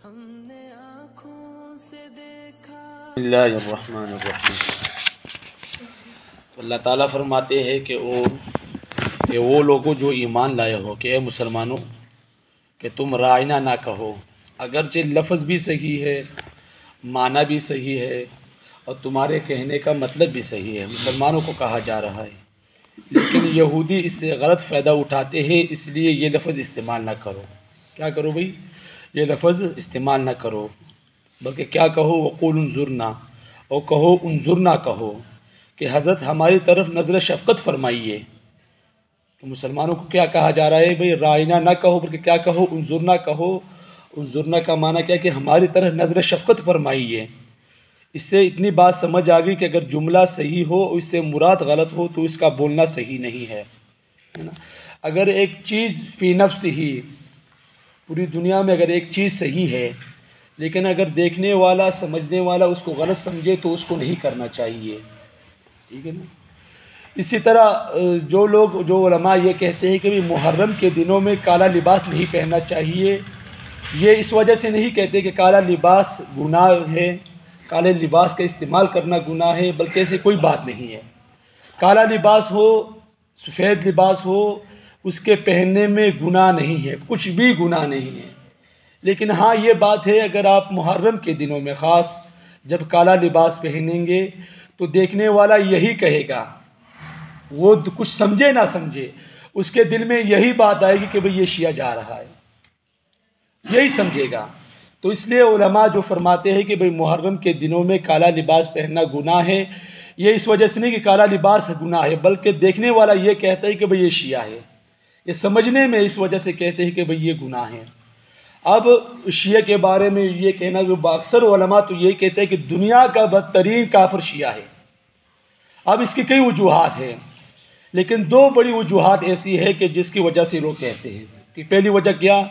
بسم اللہ الرحمن الرحیم۔ اللہ تعالیٰ فرماتے ہیں کہ وہ لوگوں جو ایمان لائے ہو کہ اے مسلمانوں کہ تم رائنا نہ کہو، اگرچہ لفظ بھی صحیح ہے، معنی بھی صحیح ہے اور تمہارے کہنے کا مطلب بھی صحیح ہے، مسلمانوں کو کہا جا رہا ہے، لیکن یہودی اس سے غلط فائدہ اٹھاتے ہیں، اس لیے یہ لفظ استعمال نہ کرو۔ کیا کرو بھئی؟ یہ لفظ استعمال نہ کرو، بلکہ کیا کہو؟ وقول انظرنا، اور کہو انظرنا کہو کہ حضرت ہماری طرف نظر شفقت فرمائیے۔ تو مسلمانوں کو کیا کہا جا رہا ہے بھئی؟ رائنا نہ کہو بلکہ کیا کہو؟ انظرنا کہو۔ انظرنا کا معنی کیا کہ ہماری طرف نظر شفقت فرمائیے۔ اس سے اتنی بات سمجھ آ گئی کہ اگر جملہ صحیح ہو اور اس سے مراد غلط ہو تو اس کا بولنا صحیح نہیں ہے۔ اگر ایک چیز فی نفس ہی، پوری دنیا میں اگر ایک چیز صحیح ہے لیکن اگر دیکھنے والا سمجھنے والا اس کو غلط سمجھے تو اس کو نہیں کرنا چاہیے، ٹھیک ہے نا؟ اسی طرح جو علماء یہ کہتے ہیں کہ بھی محرم کے دنوں میں کالا لباس نہیں پہننا چاہیے، یہ اس وجہ سے نہیں کہتے کہ کالا لباس گناہ ہے، کالے لباس کا استعمال کرنا گناہ ہے، بلکہ ایسے کوئی بات نہیں ہے۔ کالا لباس ہو، سفید لباس ہو، اس کے پہننے میں گناہ نہیں ہے، کچھ بھی گناہ نہیں ہے۔ لیکن ہاں یہ بات ہے اگر آپ محرم کے دنوں میں خاص جب کالا لباس پہنیں گے تو دیکھنے والا یہی کہے گا، وہ کچھ سمجھے نہ سمجھے، اس کے دل میں یہی بات آئے گی کہ بھئی یہ شیعہ جا رہا ہے، یہی سمجھے گا۔ تو اس لیے علماء جو فرماتے ہیں کہ بھئی محرم کے دنوں میں کالا لباس پہننا گناہ ہے، یہ اس وجہ سے نہیں کہ کالا لباس گناہ ہے، بلکہ دیکھنے والا یہ کہتا ہے کہ بھئی یہ شیعہ ہے، یہ سمجھنے میں اس وجہ سے کہتے ہیں کہ بھئی یہ گناہ ہے۔ اب شیعہ کے بارے میں یہ کہنا کہ اکثر علماء تو یہ کہتے ہیں کہ دنیا کا بدترین کافر شیعہ ہے۔ اب اس کی کئی وجوہات ہیں، لیکن دو بڑی وجوہات ایسی ہے کہ جس کی وجہ سے لوگ کہتے ہیں کہ پہلی وجہ کیا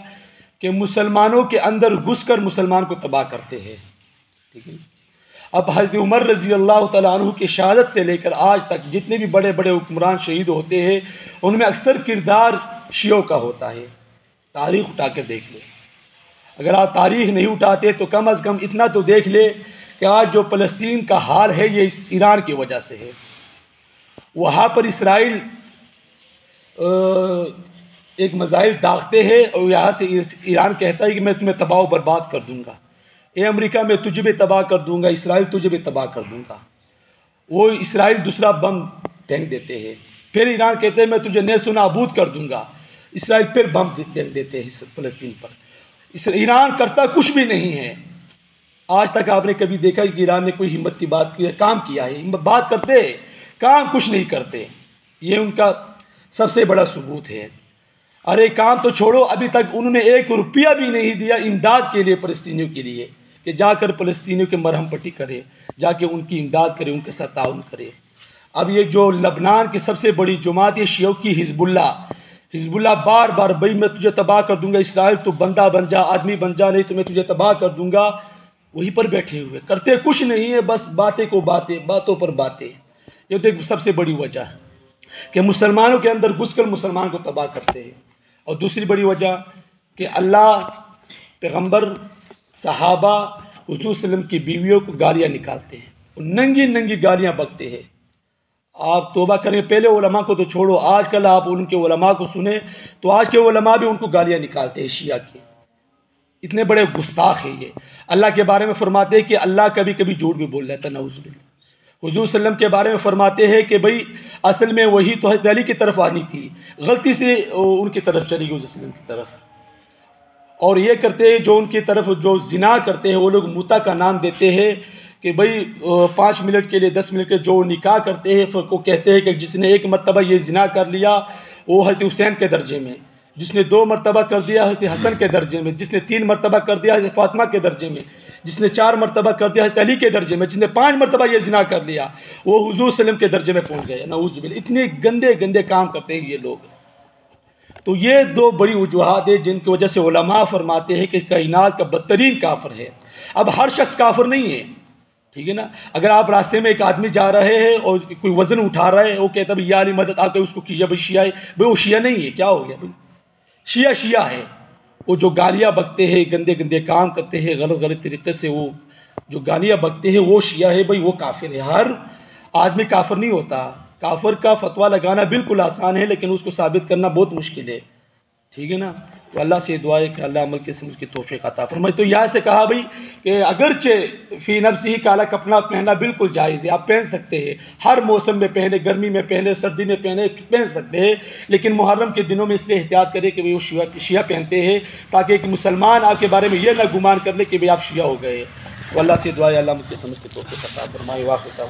کہ مسلمانوں کے اندر گھس کر مسلمان کو تباہ کرتے ہیں، ٹھیک ہے۔ اب حضرت عمر رضی اللہ تعالیٰ عنہ کی شہادت سے لے کر آج تک جتنے بھی بڑے بڑے حکمران شہید ہوتے ہیں ان میں اکثر کردار شیعوں کا ہوتا ہے۔ تاریخ اٹھا کر دیکھ لیں، اگر آپ تاریخ نہیں اٹھاتے تو کم از کم اتنا تو دیکھ لے کہ آج جو فلسطین کا حال ہے یہ اس ایران کی وجہ سے ہے۔ وہاں پر اسرائیل ایک میزائل داغتے ہیں اور یہاں سے ایران کہتا ہے کہ میں تمہیں تباہ و برباد کر دوں گا، اے امریکہ میں تجھے بھی تباہ کر دوں گا، اسرائیل تجھے بھی تباہ کر دوں گا۔ وہ اسرائیل دوسرا بم پھینک دیتے ہیں، پھر ایران کہتے ہیں میں تجھے نیست و نابود کر دوں گا، اسرائیل پھر بم پھینک دیتے ہیں فلسطین پر۔ ایران کرتا کچھ بھی نہیں ہے۔ آج تک آپ نے کبھی دیکھا کہ ایران نے کوئی ہمت کی بات کی ہے؟ کام کیا ہے؟ بات کرتے کام کچھ نہیں کرتے، یہ ان کا سب سے بڑا ثبوت ہے۔ ارے کام تو چھوڑو، ابھی تک انہوں نے ایک روپیہ بھی نہیں دیا امداد کے لیے، فلسطینیوں کے لیے کہ جا کر فلسطینیوں کے مرہم پٹی کرے، جا کے ان کی امداد کرے، ان کے ساتھ تعاون کرے۔ اب یہ جو لبنان کی سب سے بڑی جماعت ہے شیعوں کی حزب اللہ بار بار بھئی میں تجھے تباہ کر دوں گا، اسرائیل تو بندہ بن جا، آدمی بن جا، نہیں تو میں تجھے تباہ کر دوں گا، وہیں پر بیٹھے ہوئے کرتے کچھ نہیں ہے، بس باتیں کو باتیں، باتوں پر باتیں۔ یہ تو ایک سب سے بڑی وجہ ہے کہ مسلمانوں کے اندر گھس کر مسلمان کو تباہ کرتے ہیں۔ اور دوسری بڑی وجہ کہ اللہ، پیغمبر، صحابہ، حضور صلی اللہ علیہ وسلم کی بیویوں کو گالیاں نکالتے ہیں، اور ننگی ننگی گالیاں بکتے ہیں۔ آپ توبہ کریں، پہلے علماء کو تو چھوڑو، آج کل آپ ان کے علماء کو سنیں تو آج کے علماء بھی ان کو گالیاں نکالتے ہیں شیعہ کی۔ اتنے بڑے گستاخ ہیں یہ۔ اللہ کے بارے میں فرماتے ہیں کہ اللہ کبھی کبھی جھوٹ بھی بول لیتا ہے، نعوذ باللہ۔ حضور صلی اللہ علیہ وسلم کے بارے میں فرماتے ہیں کہ بھئی اصل میں وہی تو حضرت علی کی طرف آنی تھی، غلطی سے ان کی طرف چلی گئی، حضور صلی اللہ علیہ وسلم کی طرف۔ اور یہ کرتے ہیں جو ان کی طرف جو زنا کرتے ہیں، وہ لوگ متع کا نام دیتے ہیں کہ بھئی 5 منٹ کے لیے 10 منٹ کے جو نکاح کرتے ہیں وہ کہتے ہیں کہ جس نے 1 مرتبہ یہ زنا کر لیا وہ حضرت حسین کے درجے میں، جس نے 2 مرتبہ کر دیا حضرت حسن کے درجے میں، جس نے 3 مرتبہ کر دیا حضرت فاطمہ کے درجے میں، جس نے 4 مرتبہ کر دیا حضرت علی کے درجے میں، جس نے 5 مرتبہ یہ زنا کر لیا وہ حضور صلی اللہ علیہ وسلم کے درجے میں پہنچ گئے، نعوذ باللہ۔ اتنے گندے گندے کام کرتے ہیں یہ لوگ۔ تو یہ 2 بڑی وجوہات ہیں جن کی وجہ سے علماء فرماتے ہیں کہ کائنات کا بدترین کافر ہے۔ اب ہر شخص کافر نہیں ہے، ٹھیک ہے نا؟ اگر آپ راستے میں ایک آدمی جا رہے ہیں اور کوئی وزن اٹھا رہا ہے، وہ کہتا ہے بھئی یا علی مدد، آپ اس کو کیجیے، بھئی شیعہ ہے، بھئی وہ شیعہ نہیں ہے، کیا ہو گیا بھئی؟ شیعہ ہے، وہ جو گالیاں بکتے ہیں، گندے گندے کام کرتے ہیں، غلط غلط طریقے سے وہ جو گالیاں بکتے ہیں، وہ شیعہ ہے بھائی، وہ کافر ہے۔ ہر آدمی کافر نہیں ہوتا، کافر کا فتویٰ لگانا بالکل آسان ہے لیکن اس کو ثابت کرنا بہت مشکل ہے، ٹھیک ہے نا؟ تو اللہ سے دعا ہے کہ اللہ عمل کی سمجھ کی توفیق عطا فرمائے۔ تو یہاں سے کہا بھائی کہ اگرچہ فی نفسی کالا کپڑا پہننا بالکل جائز ہے، آپ پہن سکتے ہیں، ہر موسم میں پہنے، گرمی میں پہنے، سردی میں پہن سکتے ہیں، لیکن محرم کے دنوں میں اس لیے احتیاط کرے کہ وہ شیعہ پہنتے ہیں تاکہ ایک مسلمان آپ کے بارے میں یہ نہ گمان کر لے کہ آپ شیعہ ہو گئے۔ تو اللہ سے دعا ہے اللہ عمل کی سمجھ کی توفیق عطا فرمائے۔ واقعہ